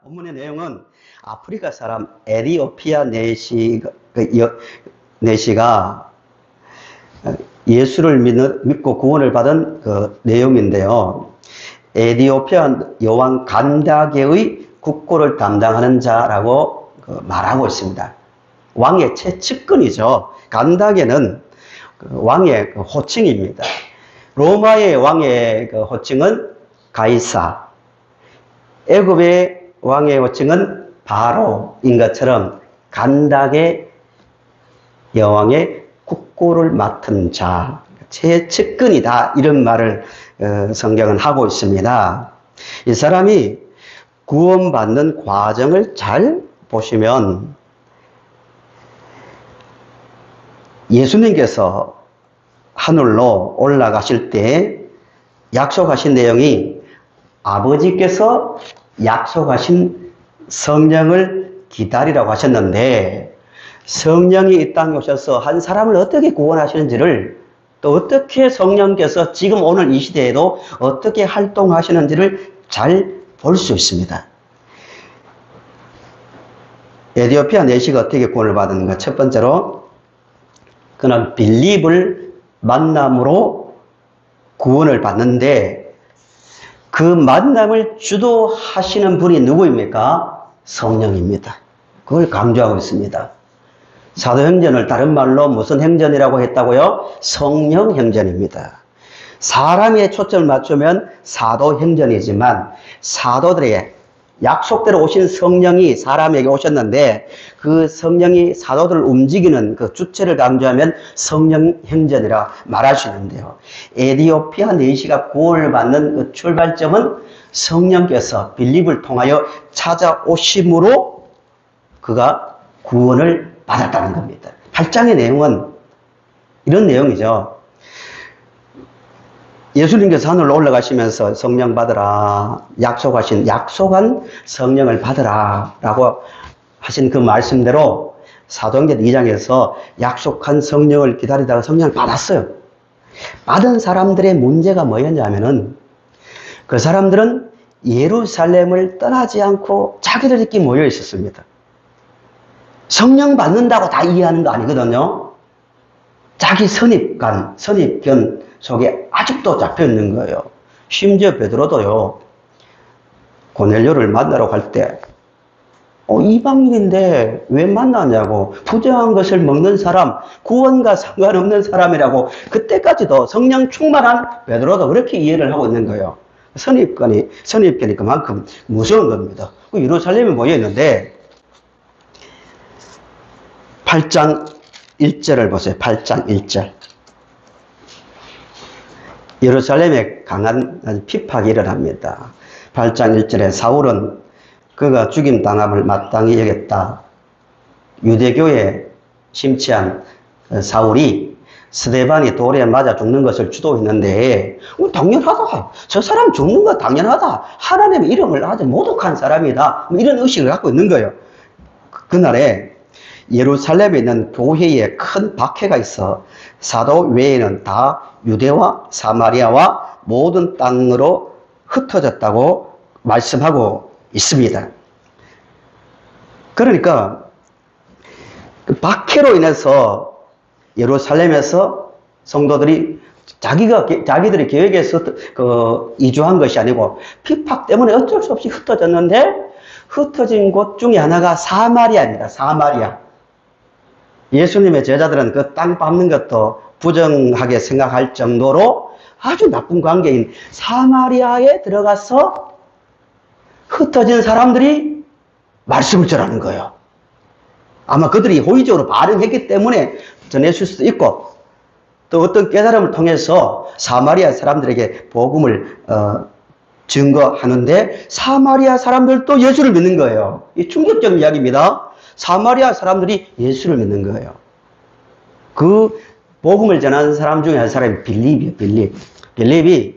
본문의 내용은 아프리카 사람 에디오피아 내시가 예수를 믿고 구원을 받은 그 내용인데요. 에디오피아 여왕 간다게의 국고를 담당하는 자라고 말하고 있습니다. 왕의 최측근이죠. 간다게는 왕의 호칭입니다. 로마의 왕의 호칭은 가이사, 애굽의 왕의 호칭은 바로인 것처럼 간다게 여왕의 국고를 맡은 자, 최측근이다, 이런 말을 성경은 하고 있습니다. 이 사람이 구원받는 과정을 잘 보시면 예수님께서 하늘로 올라가실 때 약속하신 내용이 아버지께서 약속하신 성령을 기다리라고 하셨는데, 성령이 이 땅에 오셔서 한 사람을 어떻게 구원하시는지를, 또 어떻게 성령께서 지금 오늘 이 시대에도 어떻게 활동하시는지를 잘 볼 수 있습니다. 에디오피아 내시가 어떻게 구원을 받았는가? 첫 번째로 그는 빌립을 만남으로 구원을 받는데, 그 만남을 주도하시는 분이 누구입니까? 성령입니다. 그걸 강조하고 있습니다. 사도행전을 다른 말로 무슨 행전이라고 했다고요? 성령행전입니다. 사람의 초점을 맞추면 사도행전이지만, 사도들의 약속대로 오신 성령이 사람에게 오셨는데, 그 성령이 사도들을 움직이는 그 주체를 강조하면 성령행전이라 말할 수 있는데요. 에디오피아 내시가 구원을 받는 그 출발점은 성령께서 빌립을 통하여 찾아오심으로 그가 구원을 받았다는 겁니다. 8장의 내용은 이런 내용이죠. 예수님께서 하늘로 올라가시면서 성령 받으라, 약속한 성령을 받으라 라고 하신 그 말씀대로 사도행전 2장에서 약속한 성령을 기다리다가 성령을 받았어요. 받은 사람들의 문제가 뭐였냐면은, 그 사람들은 예루살렘을 떠나지 않고 자기들끼리 모여 있었습니다. 성령 받는다고 다 이해하는 거 아니거든요. 자기 선입견 속에 아직도 잡혀 있는 거예요. 심지어 베드로도요, 고넬료를 만나러 갈 때, 이방인인데 왜 만나냐고, 부정한 것을 먹는 사람, 구원과 상관없는 사람이라고, 그때까지도 성령 충만한 베드로도 그렇게 이해를 하고 있는 거예요. 선입견이 그만큼 무서운 겁니다. 예루살렘에 모여 있는데, 8장 1절을 보세요. 8장 1절. 예루살렘에 강한 핍박이 일어납니다. 8장 1절에 사울은 그가 죽임 당함을 마땅히 여겼다. 유대교에 심취한 사울이 스데반이 돌에 맞아 죽는 것을 주도했는데, 당연하다. 저 사람 죽는 거 당연하다. 하나님의 이름을 아주 모독한 사람이다. 이런 의식을 갖고 있는 거예요. 그날에 예루살렘에 있는 교회에 큰 박해가 있어 사도 외에는 다 유대와 사마리아와 모든 땅으로 흩어졌다고 말씀하고 있습니다. 그러니까 그 박해로 인해서 예루살렘에서 성도들이 자기들의 계획에서 이주한 것이 아니고 핍박 때문에 어쩔 수 없이 흩어졌는데, 흩어진 곳 중에 하나가 사마리아입니다. 사마리아. 예수님의 제자들은 그 땅 밟는 것도 부정하게 생각할 정도로 아주 나쁜 관계인 사마리아에 들어가서 흩어진 사람들이 말씀을 전하는 거예요. 아마 그들이 호의적으로 반응했기 때문에 전해줄 수도 있고, 또 어떤 깨달음을 통해서 사마리아 사람들에게 복음을 증거하는데, 사마리아 사람들도 예수를 믿는 거예요. 이 충격적인 이야기입니다. 사마리아 사람들이 예수를 믿는 거예요. 그 복음을 전하는 사람 중에 한 사람이 빌립이에요. 빌립이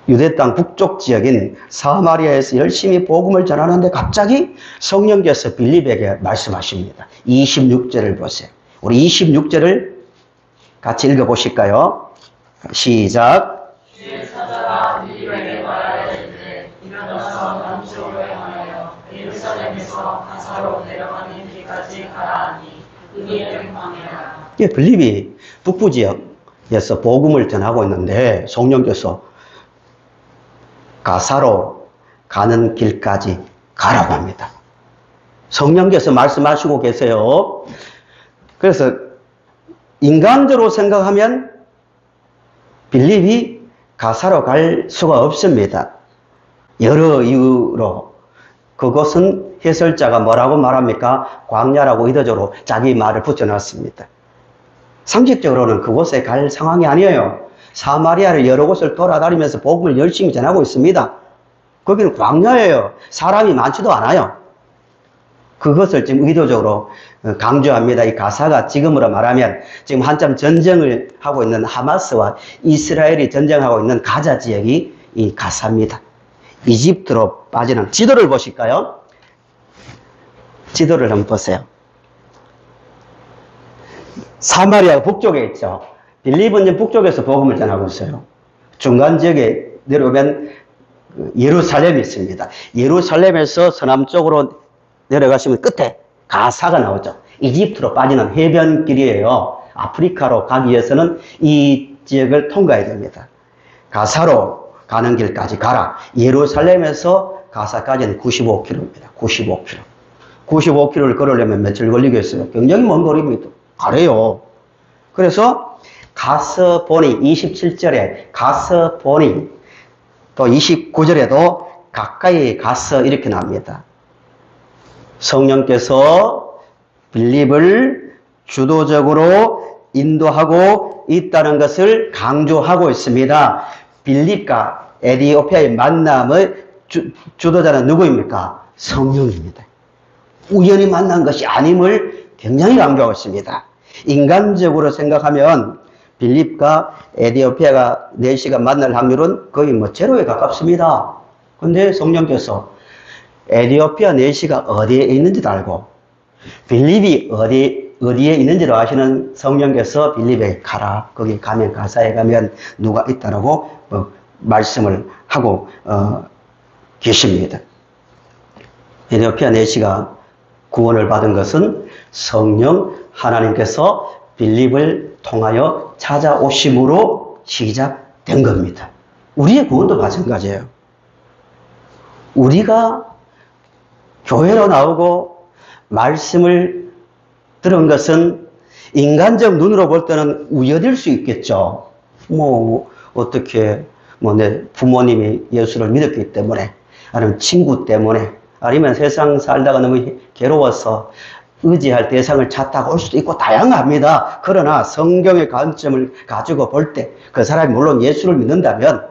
유대 땅 북쪽 지역인 사마리아에서 열심히 복음을 전하는데 갑자기 성령께서 빌립에게 말씀하십니다. 26절을 보세요. 우리 26절을 같이 읽어보실까요? 시작. 주의 찾아라 빌립에게 말하여 이르되 일어나서 남쪽으로 향하여 예루살렘에서 가사로 내려가는 길까지 가라 하니 그게 광야라. 빌립이 북부 지역에서 복음을 전하고 있는데 성령께서 가사로 가는 길까지 가라고 합니다. 성령께서 말씀하시고 계세요. 그래서 인간적으로 생각하면 빌립이 가사로 갈 수가 없습니다. 여러 이유로. 그것은 해설자가 뭐라고 말합니까? 광야라고 의도적으로 자기 말을 붙여놨습니다. 상식적으로는 그곳에 갈 상황이 아니에요. 사마리아를 여러 곳을 돌아다니면서 복음을 열심히 전하고 있습니다. 거기는 광야예요. 사람이 많지도 않아요. 그것을 지금 의도적으로 강조합니다. 이 가사가 지금으로 말하면 지금 한참 전쟁을 하고 있는 하마스와 이스라엘이 전쟁하고 있는 가자 지역이 이 가사입니다. 이집트로 빠지는 지도를 보실까요? 지도를 한번 보세요. 사마리아가 북쪽에 있죠. 빌립은 북쪽에서 복음을 전하고 있어요. 중간 지역에 내려오면 예루살렘이 있습니다. 예루살렘에서 서남쪽으로 내려가시면 끝에 가사가 나오죠. 이집트로 빠지는 해변길이에요. 아프리카로 가기 위해서는 이 지역을 통과해야 됩니다. 가사로 가는 길까지 가라. 예루살렘에서 가사까지는 95km입니다. 95km. 95km를 걸으려면 며칠 걸리겠어요? 굉장히 먼 거리입니다. 가래요. 그래서 가서보니 27절에 가서보니 또 29절에도 가까이 가서 이렇게 나옵니다. 성령께서 빌립을 주도적으로 인도하고 있다는 것을 강조하고 있습니다. 빌립과 에티오피아의 만남의 주도자는 누구입니까? 성령입니다. 우연히 만난 것이 아님을 굉장히 강조하고 있습니다. 인간적으로 생각하면 빌립과 에티오피아가 4시간 만날 확률은 거의 제로에 가깝습니다. 근데 성령께서 에티오피아 4시가 어디에 있는지도 알고 빌립이 어디에 있는지도 아시는 성령께서 빌립에 가라. 거기 가면 가사에 가면 누가 있다라고 말씀을 하고 계십니다. 에티오피아 4시가 구원을 받은 것은 성령 하나님께서 빌립을 통하여 찾아오심으로 시작된 겁니다. 우리의 구원도 마찬가지예요. 우리가 교회로 나오고 말씀을 들은 것은 인간적 눈으로 볼 때는 우연일 수 있겠죠. 어떻게, 내 부모님이 예수를 믿었기 때문에, 아니면 친구 때문에, 아니면 세상 살다가 너무 괴로워서 의지할 대상을 찾다가 올 수도 있고 다양합니다. 그러나 성경의 관점을 가지고 볼 때 그 사람이 물론 예수를 믿는다면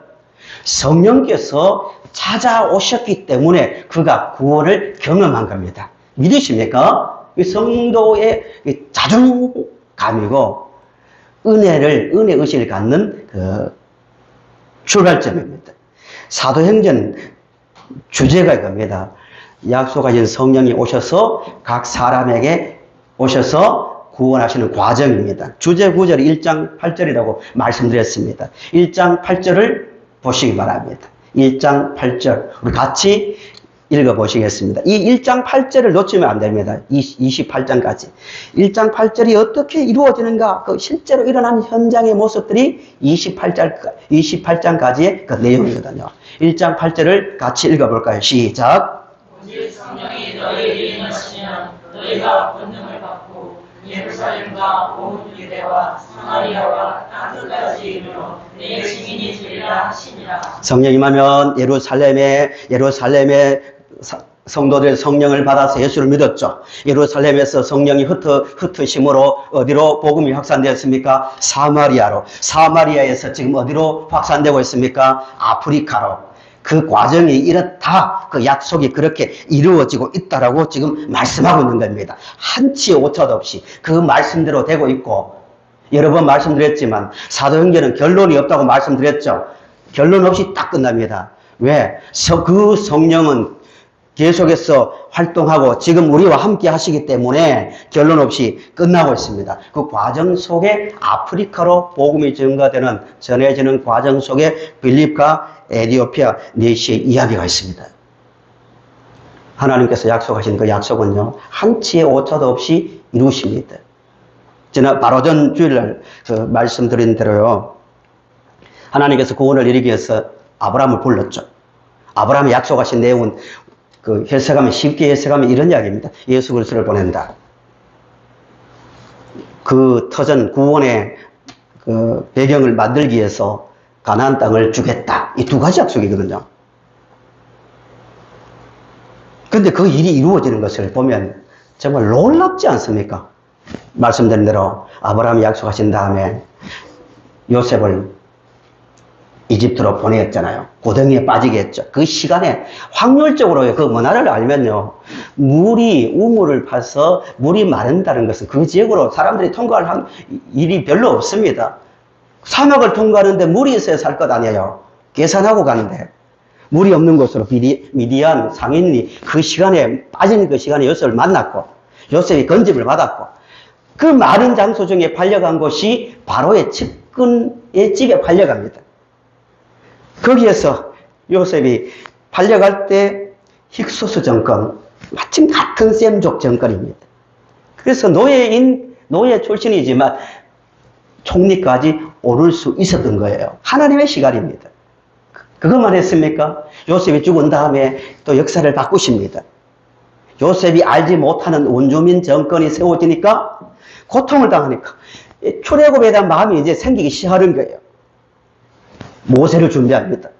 성령께서 찾아오셨기 때문에 그가 구원을 경험한 겁니다. 믿으십니까? 이 성도의 자존감이고 은혜 의식을 갖는 그 출발점입니다. 사도행전 주제가 이겁니다. 약속하신 성령이 오셔서 각 사람에게 오셔서 구원하시는 과정입니다. 주제 구절이 1장 8절이라고 말씀드렸습니다. 1장 8절을 보시기 바랍니다. 1장 8절 우리 같이 읽어보시겠습니다. 이 1장 8절을 놓치면 안 됩니다. 28장까지. 1장 8절이 어떻게 이루어지는가 그 실제로 일어난 현장의 모습들이 28장까지의 그 내용이거든요. 1장 8절을 같이 읽어볼까요? 시작. 오직 성령이 너희에게 임하시면 너희가 권능을 받고 예루살렘과 온 유대와 사마리아와 땅끝까지 이르러 내 증인이 되리라 하시니라. 성령 임하면 예루살렘의 성도들 성령을 받아서 예수를 믿었죠. 예루살렘에서 성령이 흩으심으로 어디로 복음이 확산되었습니까? 사마리아로. 사마리아에서 지금 어디로 확산되고 있습니까? 아프리카로. 그 과정이 이렇다. 그 약속이 그렇게 이루어지고 있다라고 지금 말씀하고 있는 겁니다. 한치의 오차도 없이 그 말씀대로 되고 있고, 여러 번 말씀드렸지만 사도행전은 결론이 없다고 말씀드렸죠. 결론 없이 딱 끝납니다. 왜? 그 성령은 계속해서 활동하고 지금 우리와 함께 하시기 때문에 결론 없이 끝나고 있습니다. 그 과정 속에 아프리카로 복음이 전해지는 과정 속에 빌립과 에티오피아 4시의 이야기가 있습니다. 하나님께서 약속하신 그 약속은요, 한치의 오차도 없이 이루십니다. 지난 바로 전 주일날 말씀드린 대로요, 하나님께서 구원을 이루기 위해서 아브라함을 불렀죠. 아브라함이 약속하신 내용은 해석하면, 쉽게 해석하면 이런 이야기입니다. 예수 그리스도를 보낸다. 그 터전 구원의 배경을 만들기 위해서 가나안 땅을 주겠다. 이 두 가지 약속이거든요. 근데 그 일이 이루어지는 것을 보면 정말 놀랍지 않습니까? 말씀드린 대로 아브라함이 약속하신 다음에 요셉을 이집트로 보냈잖아요. 고덩이에 빠지게 했죠. 그 시간에 확률적으로 그 문화를 알면요, 우물을 파서 물이 마른다는 것은 그 지역으로 사람들이 통과할 일이 별로 없습니다. 사막을 통과하는데 물이 있어야 살 것 아니에요. 계산하고 가는데 물이 없는 곳으로 미디안 상인이 그 시간에 빠진 그 시간에 요셉을 만났고, 요셉이 건집을 받았고, 그 마른 장소 중에 팔려간 곳이 바로의 측근의 집에 팔려갑니다. 거기에서 요셉이 팔려갈 때 힉소스 정권, 마침 같은 셈족 정권입니다. 그래서 노예 출신이지만 총리까지 오를 수 있었던 거예요. 하나님의 시간입니다. 그것만 했습니까? 요셉이 죽은 다음에 또 역사를 바꾸십니다. 요셉이 알지 못하는 원주민 정권이 세워지니까, 고통을 당하니까 출애굽에 대한 마음이 이제 생기기 시작하는 거예요. 모세를 준비합니다.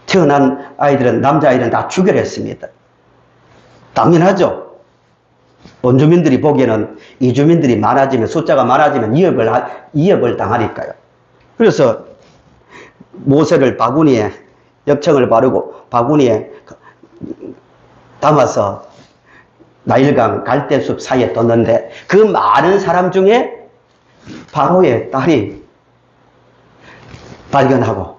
태어난 아이들은, 남자아이들은 다 죽여야 했습니다. 당연하죠. 원주민들이 보기에는 이주민들이 많아지면, 숫자가 많아지면 이역을 당하니까요. 그래서 모세를 바구니에, 엽청을 바르고 바구니에 담아서 나일강 갈대숲 사이에 뒀는데, 그 많은 사람 중에 바로의 딸이 발견하고,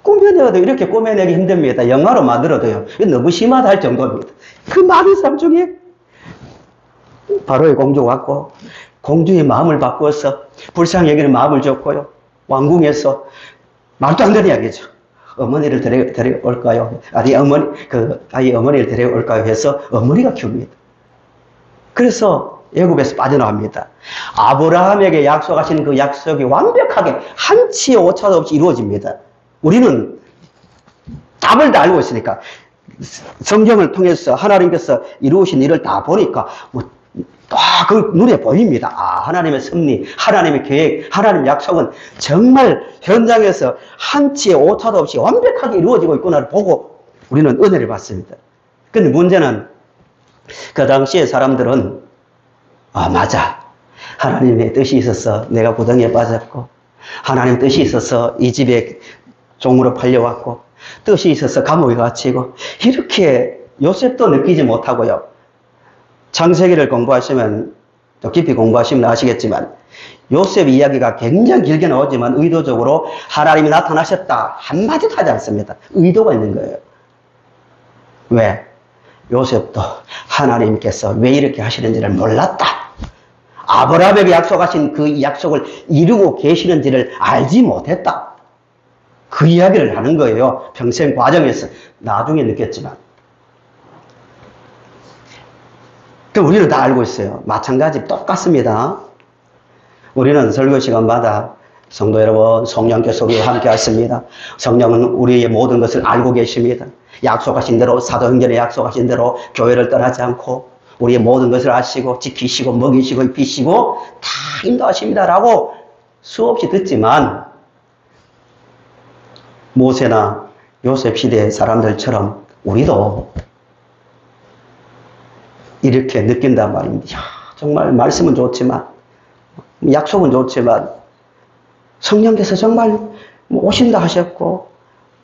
꾸며내도 이렇게 꾸며내기 힘듭니다. 영화로 만들어도요, 너무 심하다 할 정도입니다. 그 많은 사람 중에 바로의 공주가 왔고, 공주의 마음을 바꾸어서 불쌍히 여기는 마음을 줬고요, 왕궁에서 말도 안 되는 이야기죠. 어머니를 데려올까요? 아니, 아이 어머니를 데려올까요? 해서 어머니가 키웁니다. 그래서 애굽에서 빠져나갑니다. 아브라함에게 약속하신 그 약속이 완벽하게 한치의 오차도 없이 이루어집니다. 우리는 답을 다 알고 있으니까, 성경을 통해서 하나님께서 이루신 일을 다 보니까 그 눈에 보입니다. 아, 하나님의 섭리, 하나님의 계획, 하나님의 약속은 정말 현장에서 한치의 오차도 없이 완벽하게 이루어지고 있구나를 보고 우리는 은혜를 받습니다. 근데 문제는 그 당시에 사람들은, 아, 맞아, 하나님의 뜻이 있어서 내가 고덩이에 빠졌고, 하나님 뜻이 있어서 이 집에 종으로 팔려왔고, 뜻이 있어서 감옥에 갇히고, 이렇게 요셉도 느끼지 못하고요. 창세기를 공부하시면, 또 깊이 공부하시면 아시겠지만, 요셉 이야기가 굉장히 길게 나오지만 의도적으로 하나님이 나타나셨다 한마디도 하지 않습니다. 의도가 있는 거예요. 왜? 요셉도 하나님께서 왜 이렇게 하시는지를 몰랐다. 아브라함에게 약속하신 그 약속을 이루고 계시는지를 알지 못했다. 그 이야기를 하는 거예요. 평생 과정에서. 나중에 느꼈지만. 우리는 다 알고 있어요. 마찬가지 똑같습니다. 우리는 설교 시간마다 성도 여러분, 성령께서 우리와 함께 하십니다. 성령은 우리의 모든 것을 알고 계십니다. 약속하신 대로, 사도행전에 약속하신 대로 교회를 떠나지 않고 우리의 모든 것을 아시고 지키시고 먹이시고 입히시고 다 인도하십니다라고 수없이 듣지만, 모세나 요셉 시대의 사람들처럼 우리도 이렇게 느낀단 말입니다. 정말 말씀은 좋지만, 약속은 좋지만, 성령께서 정말 오신다 하셨고,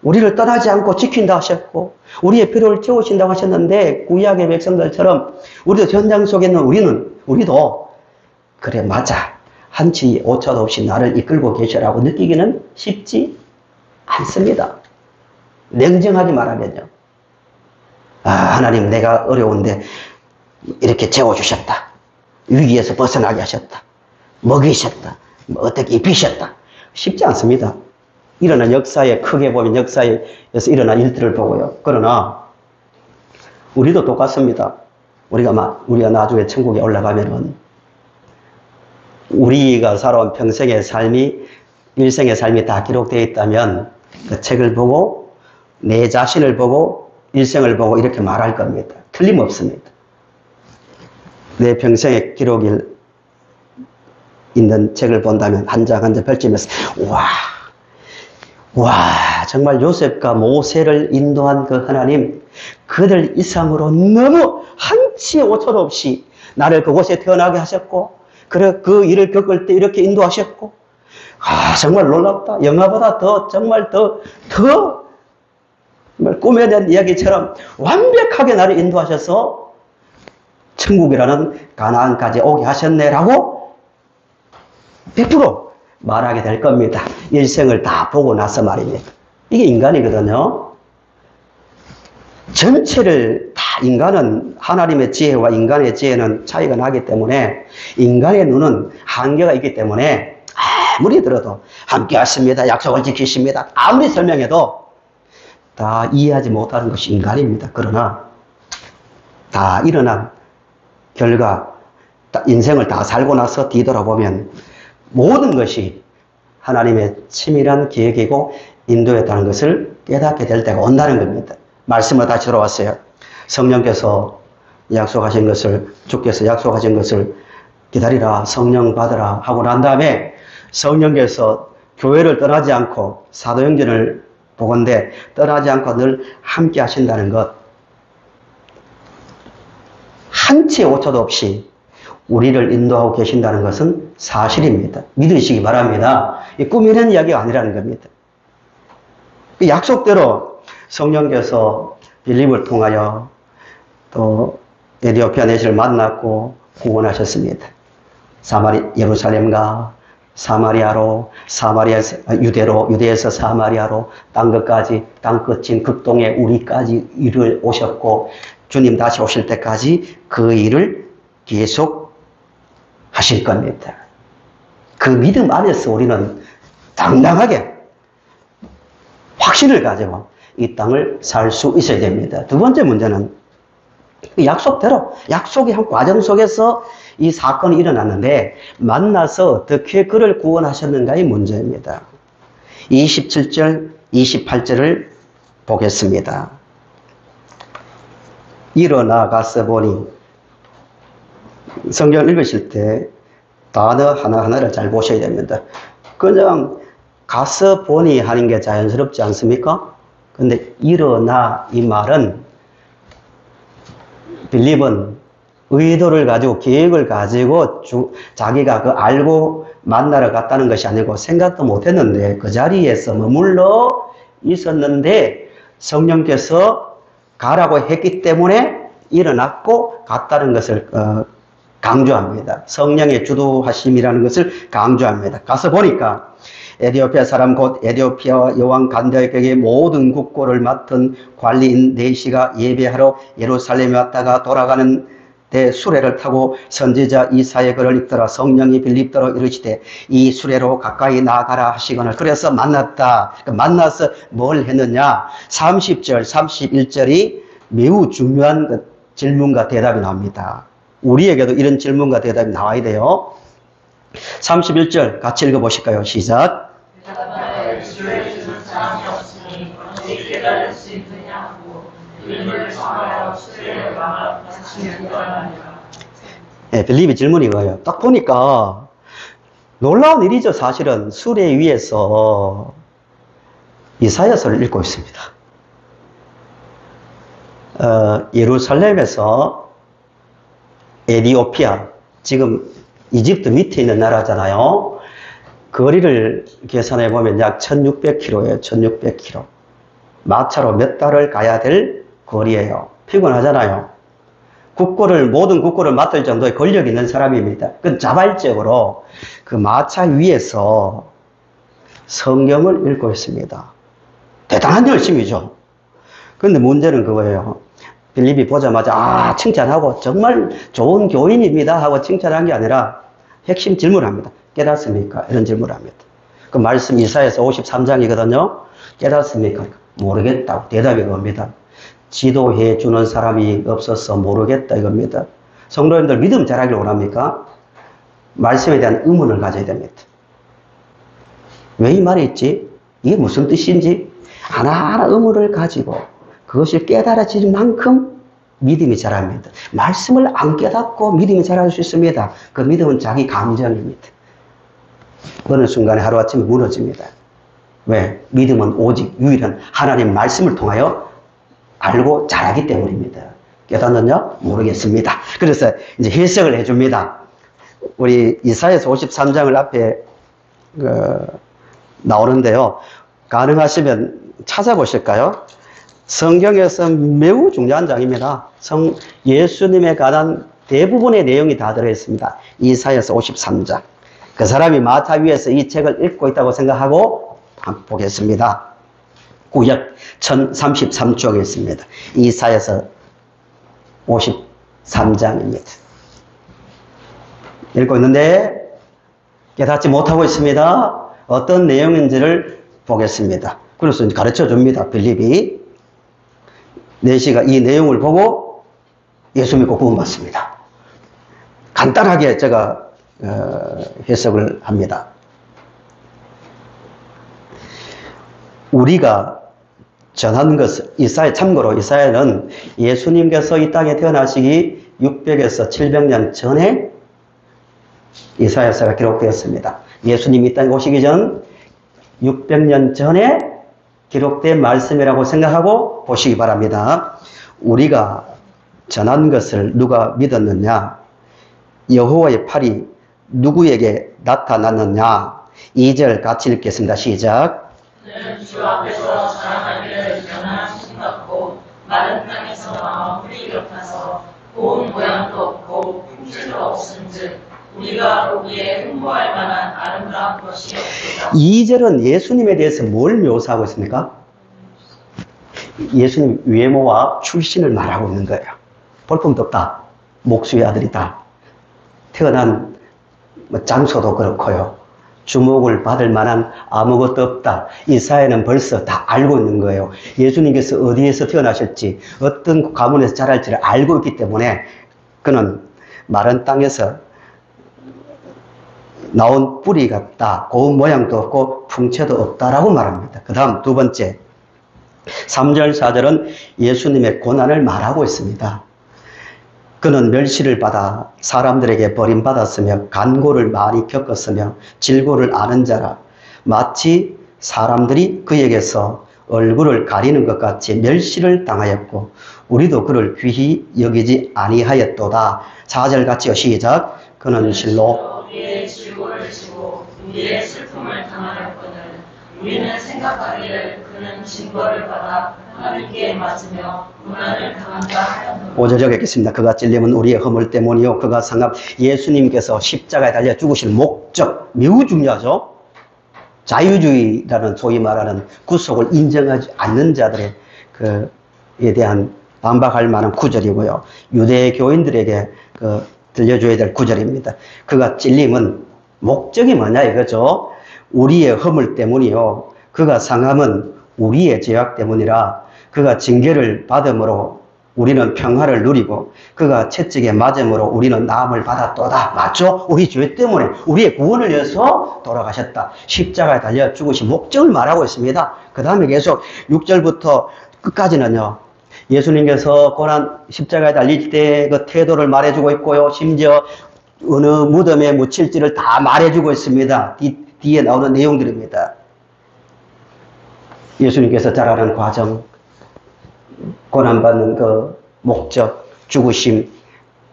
우리를 떠나지 않고 지킨다 하셨고, 우리의 필요를 채우신다고 하셨는데, 구약의 백성들처럼 우리도 현장 속에 있는 우리도 그래, 맞아, 한치 오차도 없이 나를 이끌고 계시라고 느끼기는 쉽지 않습니다. 냉정하게 말하면요. 아, 하나님, 내가 어려운데 이렇게 재워주셨다. 위기에서 벗어나게 하셨다. 먹이셨다. 어떻게 입히셨다. 쉽지 않습니다. 일어난 역사에, 크게 보면 역사에서 일어난 일들을 보고요. 그러나 우리도 똑같습니다. 우리가 나중에 천국에 올라가면은 우리가 살아온 평생의 삶이, 일생의 삶이 다 기록되어 있다면 그 책을 보고 내 자신을 보고 일생을 보고 이렇게 말할 겁니다. 틀림없습니다. 내 평생의 기록이 있는 책을 본다면 한 장 한 장 펼치면서 정말 요셉과 모세를 인도한 그 하나님, 그들 이상으로 너무 한치의 오차도 없이 나를 그곳에 태어나게 하셨고, 그래 그 일을 겪을 때 이렇게 인도하셨고, 정말 놀랍다. 영화보다 정말 꿈에 대한 이야기처럼 완벽하게 나를 인도하셔서 천국이라는 가나안까지 오게 하셨네라고 100% 말하게 될 겁니다. 일생을 다 보고 나서 말입니다. 이게 인간이거든요. 전체를 다 인간은 하나님의 지혜와 인간의 지혜는 차이가 나기 때문에 인간의 눈은 한계가 있기 때문에 아무리 들어도 함께 하십니다. 약속을 지키십니다. 아무리 설명해도 다 이해하지 못하는 것이 인간입니다. 그러나 다 일어난 결과, 인생을 다 살고 나서 뒤돌아보면 모든 것이 하나님의 치밀한 계획이고 인도였다는 것을 깨닫게 될 때가 온다는 겁니다. 말씀을 다시 들어왔어요. 성령께서 약속하신 것을, 주께서 약속하신 것을 기다리라, 성령 받으라 하고 난 다음에 성령께서 교회를 떠나지 않고 사도행전을 보건대 떠나지 않고 늘 함께 하신다는 것, 한치의 오차도 없이 우리를 인도하고 계신다는 것은 사실입니다. 믿으시기 바랍니다. 꾸미는 이야기가 아니라는 겁니다. 그 약속대로 성령께서 빌립을 통하여 또 에디오피아 내시를 만났고 구원하셨습니다. 예루살렘과 사마리아로, 유대에서 사마리아로, 땅끝인 극동의 우리까지 이를 오셨고, 주님 다시 오실 때까지 그 일을 계속 하실 겁니다. 그 믿음 안에서 우리는 당당하게 확신을 가지고 이 땅을 살 수 있어야 됩니다. 두 번째 문제는 약속대로, 약속의 한 과정 속에서 이 사건이 일어났는데 만나서 어떻게 그를 구원하셨는가의 문제입니다. 27절, 28절을 보겠습니다. 일어나 가서 보니, 성경 읽으실 때 단어 하나하나를 잘 보셔야 됩니다. 그냥 가서 보니 하는 게 자연스럽지 않습니까? 근데 일어나 이 말은 빌립은 의도를 가지고 계획을 가지고 자기가 그 알고 만나러 갔다는 것이 아니고 생각도 못했는데 그 자리에서 머물러 있었는데 성령께서 가라고 했기 때문에 일어났고 갔다는 것을 강조합니다. 성령의 주도하심이라는 것을 강조합니다. 가서 보니까 에디오피아 사람 곧 에디오피아 여왕 간다에게 모든 국고를 맡은 관리인 네시가 예배하러 예루살렘에 왔다가 돌아가는 때 수레를 타고 선지자 이사야의 글을 읽더라. 성령이 빌립더러 이르시되 이 수레로 가까이 나가라 하시거늘. 그래서 만났다. 만나서 뭘 했느냐? 30절, 31절이 매우 중요한 질문과 대답이 나옵니다. 우리에게도 이런 질문과 대답이 나와야 돼요. 31절 같이 읽어보실까요? 시작. 빌립의 질문이 이거예요. 딱 보니까 놀라운 일이죠. 사실은 수레 위에서 이사야서를 읽고 있습니다. 예루살렘에서 에디오피아, 지금 이집트 밑에 있는 나라잖아요. 거리를 계산해 보면 약 1600km예요. 1600km. 마차로 몇 달을 가야 될 거리예요. 피곤하잖아요. 모든 국고를 맡을 정도의 권력이 있는 사람입니다. 그 자발적으로 그 마차 위에서 성경을 읽고 있습니다. 대단한 열심이죠. 그런데 문제는 그거예요. 빌립이 보자마자 칭찬하고 정말 좋은 교인입니다 하고 칭찬한 게 아니라 핵심 질문을 합니다. 깨닫습니까? 이런 질문을 합니다. 그 말씀 이사야서 53장이거든요. 깨닫습니까? 모르겠다고 대답이 겁니다. 지도해 주는 사람이 없어서 모르겠다 이겁니다. 성도님들 믿음 자라기를 원합니까? 말씀에 대한 의문을 가져야 됩니다. 왜 이 말이 있지? 이게 무슨 뜻인지 하나하나 의문을 가지고 그것이 깨달아질 만큼 믿음이 자랍니다. 말씀을 안 깨닫고 믿음이 자랄 수 있습니다. 그 믿음은 자기 감정입니다. 어느 순간에 하루아침에 무너집니다. 왜? 믿음은 오직 유일한 하나님 말씀을 통하여 알고 자라기 때문입니다. 깨닫느냐? 모르겠습니다. 그래서 이제 해석을 해줍니다. 우리 이사야서 53장을 앞에 나오는데요. 가능하시면 찾아보실까요? 성경에서 매우 중요한 장입니다. 예수님에 관한 대부분의 내용이 다 들어있습니다. 이사야서 53장. 그 사람이 마타 위에서 이 책을 읽고 있다고 생각하고 한번 보겠습니다. 구역 1033쪽에 있습니다. 이사야서 53장입니다. 읽고 있는데 깨닫지 못하고 있습니다. 어떤 내용인지를 보겠습니다. 그래서 가르쳐 줍니다. 빌립이. 내시가 이 내용을 보고 예수 믿고 구원받습니다. 간단하게 제가 해석을 합니다. 우리가 전한 것은 참고로 이사야는 예수님께서 이 땅에 태어나시기 600에서 700년 전에 이사야서가 기록되었습니다. 예수님이 이 땅에 오시기 전 600년 전에 기록된 말씀이라고 생각하고 보시기 바랍니다. 우리가 전한 것을 누가 믿었느냐? 여호와의 팔이 누구에게 나타났느냐? 2절 같이 읽겠습니다. 시작. 주 앞에서 자랑하기를 연하신 같고 마른 땅에서 나와 풀이 일어나서 고운 모양도 없고 품질도 없은즉 우리가 보기에 흠모할 만한 아름다운 것이 없도다. 2절은 예수님에 대해서 뭘 묘사하고 있습니까? 예수님 외모와 출신을 말하고 있는 거예요. 볼품도 없다. 목수의 아들이다. 태어난 장소도 그렇고요. 주목을 받을 만한 아무것도 없다. 이사야는 벌써 다 알고 있는 거예요. 예수님께서 어디에서 태어나실지, 어떤 가문에서 자랄지를 알고 있기 때문에 그는 마른 땅에서 나온 뿌리 같다. 고운 모양도 없고 풍채도 없다라고 말합니다. 그 다음 두 번째 3절 4절은 예수님의 고난을 말하고 있습니다. 그는 멸시를 받아 사람들에게 버림받았으며 간고를 많이 겪었으며 질고를 아는 자라. 마치 사람들이 그에게서 얼굴을 가리는 것 같이 멸시를 당하였고 우리도 그를 귀히 여기지 아니하였도다. 4절 같이요. 시작. 그는 실로 우리의 질고를 지고 우리의 슬픔을 당하였거늘 우리는 생각하기를 그는 징벌을 받아 하나님께 맞으며 고난을 당한다 하였노라. 5절 읽겠습니다. 그가 찔림은 우리의 허물 때문이요 그가 상함. 예수님께서 십자가에 달려 죽으실 목적 매우 중요하죠. 자유주의라는 소위 말하는 구속을 인정하지 않는 자들의 그에 대한 반박할 만한 구절이고요. 유대교인들에게 들려줘야 될 구절입니다. 그가 찔림은 목적이 뭐냐 이거죠. 우리의 허물 때문이요. 그가 상함은 우리의 죄악 때문이라. 그가 징계를 받음으로 우리는 평화를 누리고 그가 채찍에 맞음으로 우리는 나음을 받았도다. 맞죠? 우리 죄 때문에 우리의 구원을 위해서 돌아가셨다. 십자가에 달려 죽으신 목적을 말하고 있습니다. 그 다음에 계속 6절부터 끝까지는요. 예수님께서 고난 십자가에 달릴 때 그 태도를 말해주고 있고요. 심지어 어느 무덤에 묻힐지를 다 말해주고 있습니다. 뒤에 나오는 내용들입니다. 예수님께서 자라는 과정, 고난받는 그 목적, 죽으심,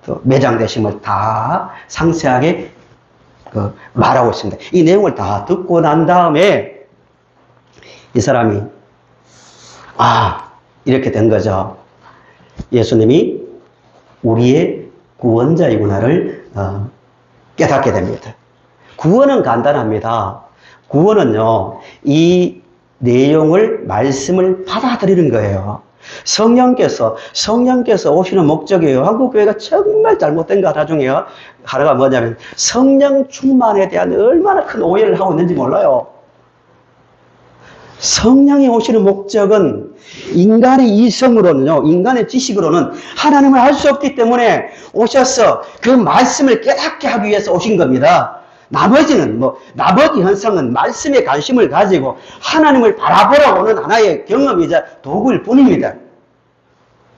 또 매장되심을 다 상세하게 말하고 있습니다. 이 내용을 다 듣고 난 다음에 이 사람이 이렇게 된 거죠. 예수님이 우리의 구원자이구나를 깨닫게 됩니다. 구원은 간단합니다. 구원은요, 이 내용을, 말씀을 받아들이는 거예요. 성령께서 오시는 목적이에요. 한국교회가 정말 잘못된 거 하나 중에요. 하나가 뭐냐면 성령 충만에 대한 얼마나 큰 오해를 하고 있는지 몰라요. 성령이 오시는 목적은 인간의 이성으로는요, 인간의 지식으로는 하나님을 알 수 없기 때문에 오셔서 그 말씀을 깨닫게 하기 위해서 오신 겁니다. 나머지는 나머지 현상은 말씀에 관심을 가지고 하나님을 바라보러 오는 하나의 경험이자 도구일 뿐입니다.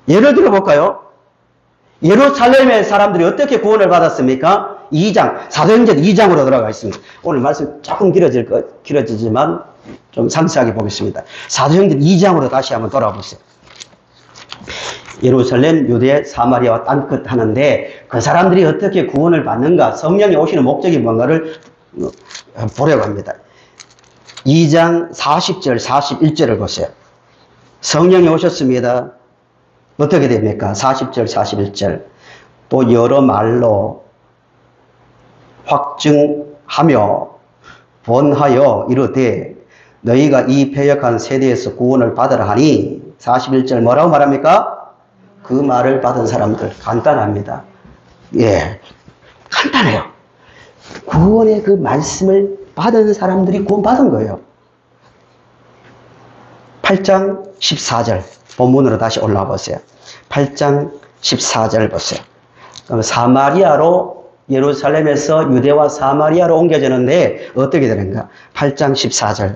예를 들어 볼까요? 예루살렘의 사람들이 어떻게 구원을 받았습니까? 2장, 사도행전 2장으로 들어가 있습니다. 오늘 말씀 조금 길어지지만 좀 상세하게 보겠습니다. 사도행전 2장으로 다시 한번 돌아보세요. 예루살렘, 유대, 사마리아와 땅끝 하는데 그 사람들이 어떻게 구원을 받는가, 성령이 오시는 목적이 뭔가를 보려고 합니다. 2장 40절, 41절을 보세요. 성령이 오셨습니다. 어떻게 됩니까? 40절, 41절. 또 여러 말로 확증하며 번하여 이르되 너희가 이 패역한 세대에서 구원을 받으라 하니 41절 뭐라고 말합니까? 그 말을 받은 사람들. 간단합니다. 예, 간단해요. 구원의 그 말씀을 받은 사람들이 구원받은 거예요. 8장 14절 본문으로 다시 올라와 보세요. 8장 14절 보세요. 그럼 사마리아로, 예루살렘에서 유대와 사마리아로 옮겨지는데 어떻게 되는가? 8장 14절.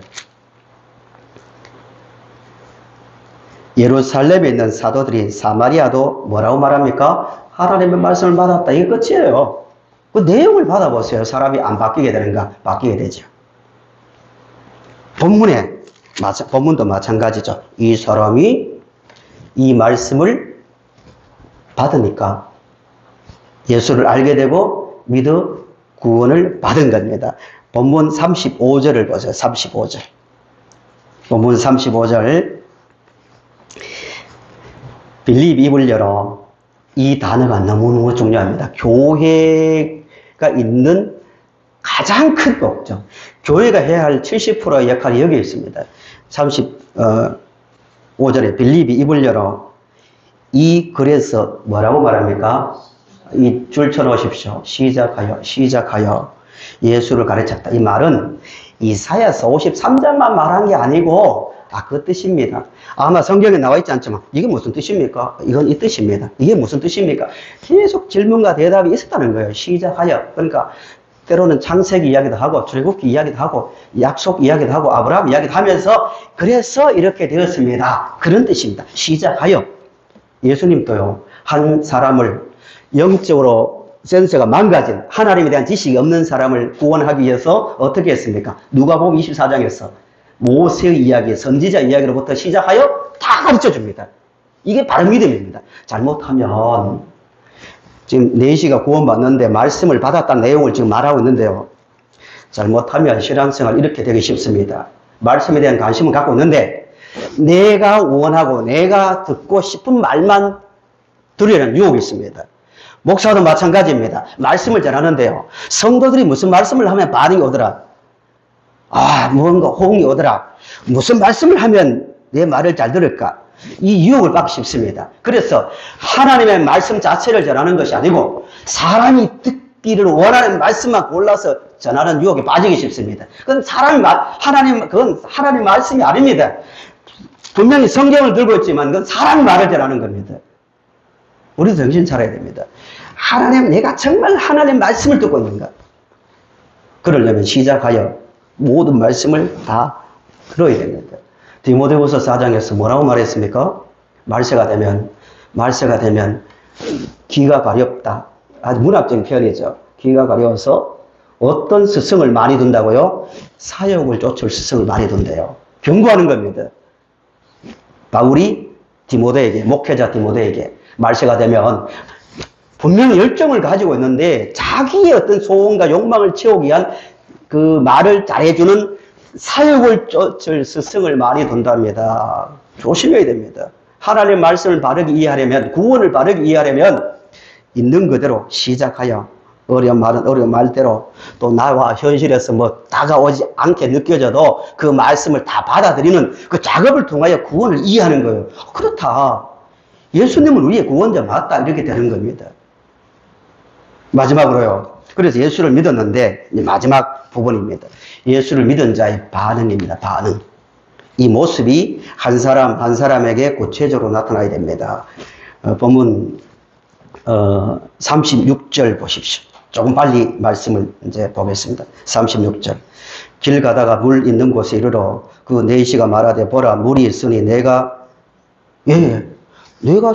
예루살렘에 있는 사도들이 사마리아도 뭐라고 말합니까? 하나님의 말씀을 받았다. 이게 끝이에요. 그 내용을 받아보세요. 사람이 안 바뀌게 되는가? 바뀌게 되죠. 본문도 마찬가지죠. 이 사람이 이 말씀을 받으니까 예수를 알게 되고 믿어 구원을 받은 겁니다. 본문 35절을 보세요. 35절. 본문 35절. 빌립 입을 열어. 이 단어가 너무너무 중요합니다. 교회가 있는 가장 큰 목적. 교회가 해야 할 70%의 역할이 여기 있습니다. 35절에 빌립이 입을 열어. 이 글에서 뭐라고 말합니까? 이 줄 쳐놓으십시오. 시작하여 예수를 가르쳤다. 이 말은 이사야서 53장만 말한 게 아니고 그 뜻입니다. 아마 성경에 나와 있지 않지만 이게 무슨 뜻입니까? 이건 이 뜻입니다. 이게 무슨 뜻입니까? 계속 질문과 대답이 있었다는 거예요. 시작하여. 그러니까 때로는 창세기 이야기도 하고 출애굽기 이야기도 하고 약속 이야기도 하고 아브라함 이야기도 하면서 그래서 이렇게 되었습니다. 그런 뜻입니다. 시작하여. 예수님도요, 한 사람을 영적으로 센서가 망가진, 하나님에 대한 지식이 없는 사람을 구원하기 위해서 어떻게 했습니까? 누가복음 24장에서 모세의 이야기, 선지자 이야기로부터 시작하여 다 가르쳐 줍니다. 이게 바른 믿음입니다. 잘못하면 지금 4시가 구원받는데 말씀을 받았다는 내용을 지금 말하고 있는데요. 잘못하면 신앙생활 이렇게 되기 쉽습니다. 말씀에 대한 관심을 갖고 있는데 내가 원하고 내가 듣고 싶은 말만 들으려는 유혹이 있습니다. 목사도 마찬가지입니다. 말씀을 전하는데요. 성도들이 무슨 말씀을 하면 반응이 오더라. 뭔가 호응이 오더라. 무슨 말씀을 하면 내 말을 잘 들을까? 이 유혹을 받기 쉽습니다. 그래서 하나님의 말씀 자체를 전하는 것이 아니고 사람이 듣기를 원하는 말씀만 골라서 전하는 유혹에 빠지기 쉽습니다. 그건 그건 하나님 말씀이 아닙니다. 분명히 성경을 들고 있지만 그건 사람 말을 전하는 겁니다. 우리도 정신 차려야 됩니다. 하나님, 내가 정말 하나님 말씀을 듣고 있는가? 그러려면 시작하여 모든 말씀을 다 들어야 됩니다. 디모데후서 4장에서 뭐라고 말했습니까? 말세가 되면 귀가 가렵다. 아주 문학적인 표현이죠. 귀가 가려워서 어떤 스승을 많이 둔다고요? 사역을 쫓을 스승을 많이 둔대요. 경고하는 겁니다. 바울이 목회자 디모데에게 말세가 되면 분명히 열정을 가지고 있는데 자기의 어떤 소원과 욕망을 채우기 위한 그 말을 잘해주는 사역을 쫓을 스승을 많이 둔답니다. 조심해야 됩니다. 하나님의 말씀을 바르게 이해하려면, 구원을 바르게 이해하려면 있는 그대로 시작하여 어려운 말은 어려운 말대로 또 나와 현실에서 다가오지 않게 느껴져도 그 말씀을 다 받아들이는 그 작업을 통하여 구원을 이해하는 거예요. 그렇다. 예수님은 우리의 구원자 맞다. 이렇게 되는 겁니다. 마지막으로요. 그래서 예수를 믿었는데 마지막 부분입니다. 예수를 믿은 자의 반응입니다. 반응. 이 모습이 한 사람 한 사람에게 구체적으로 나타나야 됩니다. 본문 36절 보십시오. 조금 빨리 말씀을 이제 보겠습니다. 36절. 길 가다가 물 있는 곳에 이르러 그 내시가 말하되 보라 물이 있으니 내가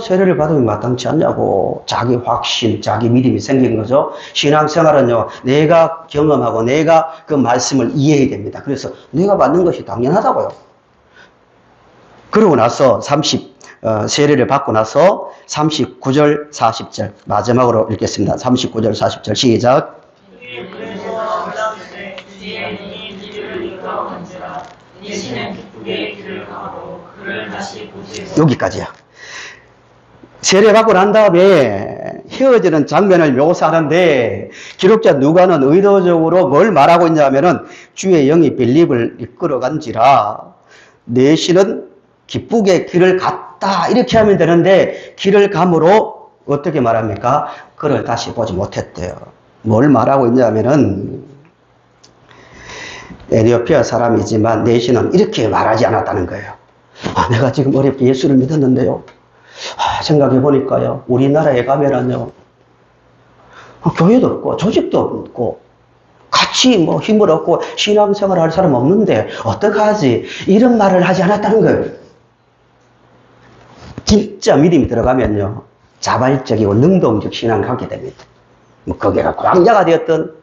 세례를 받으면 마땅치 않냐고. 자기 확신, 자기 믿음이 생긴 거죠. 신앙생활은요, 내가 경험하고 내가 그 말씀을 이해해야 됩니다. 그래서 내가 받는 것이 당연하다고요. 그러고 나서 세례를 받고 나서 39절, 40절 마지막으로 읽겠습니다. 39절, 40절 시작. 여기까지야. 세례받고 난 다음에 헤어지는 장면을 묘사하는데 기록자 누가는 의도적으로 뭘 말하고 있냐면은 주의 영이 빌립을 이끌어간지라 내시는 기쁘게 길을 갔다 이렇게 하면 되는데 길을 감으로 어떻게 말합니까? 그를 다시 보지 못했대요. 뭘 말하고 있냐면은 에티오피아 사람이지만 내시는 이렇게 말하지 않았다는 거예요. 내가 지금 어렵게 예수를 믿었는데요. 생각해 보니까요, 우리나라에 가면은요, 교회도 없고, 조직도 없고, 같이 힘을 얻고 신앙생활 할 사람 없는데, 어떡하지? 이런 말을 하지 않았다는 거예요. 진짜 믿음이 들어가면요, 자발적이고 능동적 신앙을 갖게 됩니다. 거기가 광야가 되었든,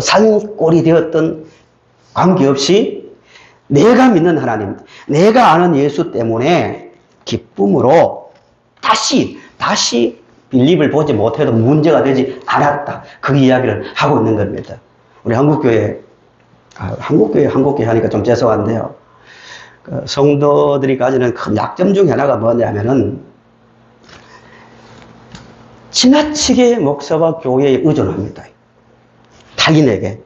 산골이 되었든, 관계없이 내가 믿는 하나님, 내가 아는 예수 때문에 기쁨으로 다시 빌립을 보지 못해도 문제가 되지 않았다. 그 이야기를 하고 있는 겁니다. 우리 한국교회 하니까 좀 죄송한데요. 성도들이 가지는 큰 약점 중에 하나가 뭐냐면은 지나치게 목사와 교회에 의존합니다. 타인에게.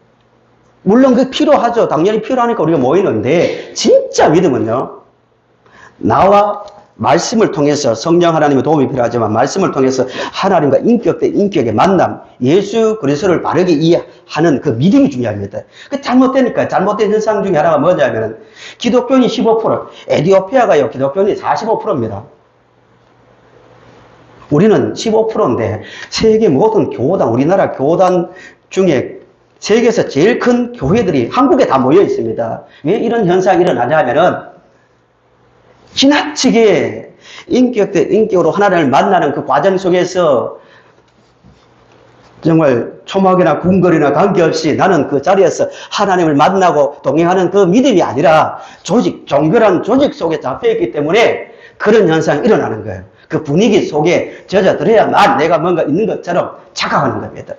물론 그게 필요하죠. 당연히 필요하니까 우리가 모이는데 진짜 믿음은요. 나와 말씀을 통해서 성령 하나님의 도움이 필요하지만 말씀을 통해서 하나님과 인격 대 인격의 만남, 예수 그리스도를 바르게 이해하는 그 믿음이 중요합니다. 그 잘못되니까 잘못된 현상 중에 하나가 뭐냐면 기독교인이 15%, 에티오피아가요 기독교인이 45%입니다. 우리는 15%인데 세계 모든 교단, 우리나라 교단 중에 세계에서 제일 큰 교회들이 한국에 다 모여 있습니다. 왜 이런 현상이 일어나냐면은 지나치게 인격 대 인격으로 하나님을 만나는 그 과정 속에서 정말 초막이나 궁궐이나 관계없이 나는 그 자리에서 하나님을 만나고 동행하는 그 믿음이 아니라 종교라는 조직 속에 잡혀있기 때문에 그런 현상이 일어나는 거예요. 그 분위기 속에 젖어들어야만 내가 뭔가 있는 것처럼 착각하는 겁니다.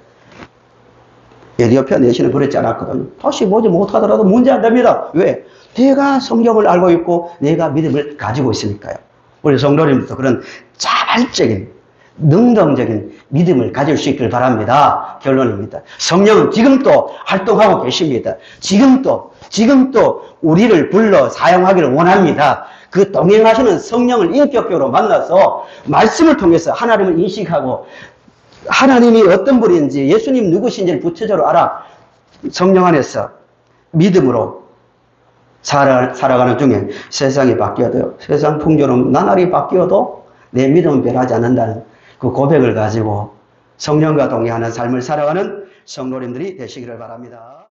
에티오피아 내시는 그렇지 않았거든요. 다시 보지 못하더라도 문제 안 됩니다. 왜? 내가 성경을 알고 있고 내가 믿음을 가지고 있으니까요. 우리 성도님들도 그런 자발적인 능동적인 믿음을 가질 수 있길 바랍니다. 결론입니다. 성령은 지금도 활동하고 계십니다. 지금도 우리를 불러 사용하기를 원합니다. 그 동행하시는 성령을 인격적으로 만나서 말씀을 통해서 하나님을 인식하고 하나님이 어떤 분인지 예수님 누구신지를 구체적으로 알아 성령 안에서 믿음으로 살아가는 중에 세상이 바뀌어도 세상 풍조는 나날이 바뀌어도 내 믿음은 변하지 않는다는 그 고백을 가지고 성령과 동행하는 삶을 살아가는 성도님들이 되시기를 바랍니다.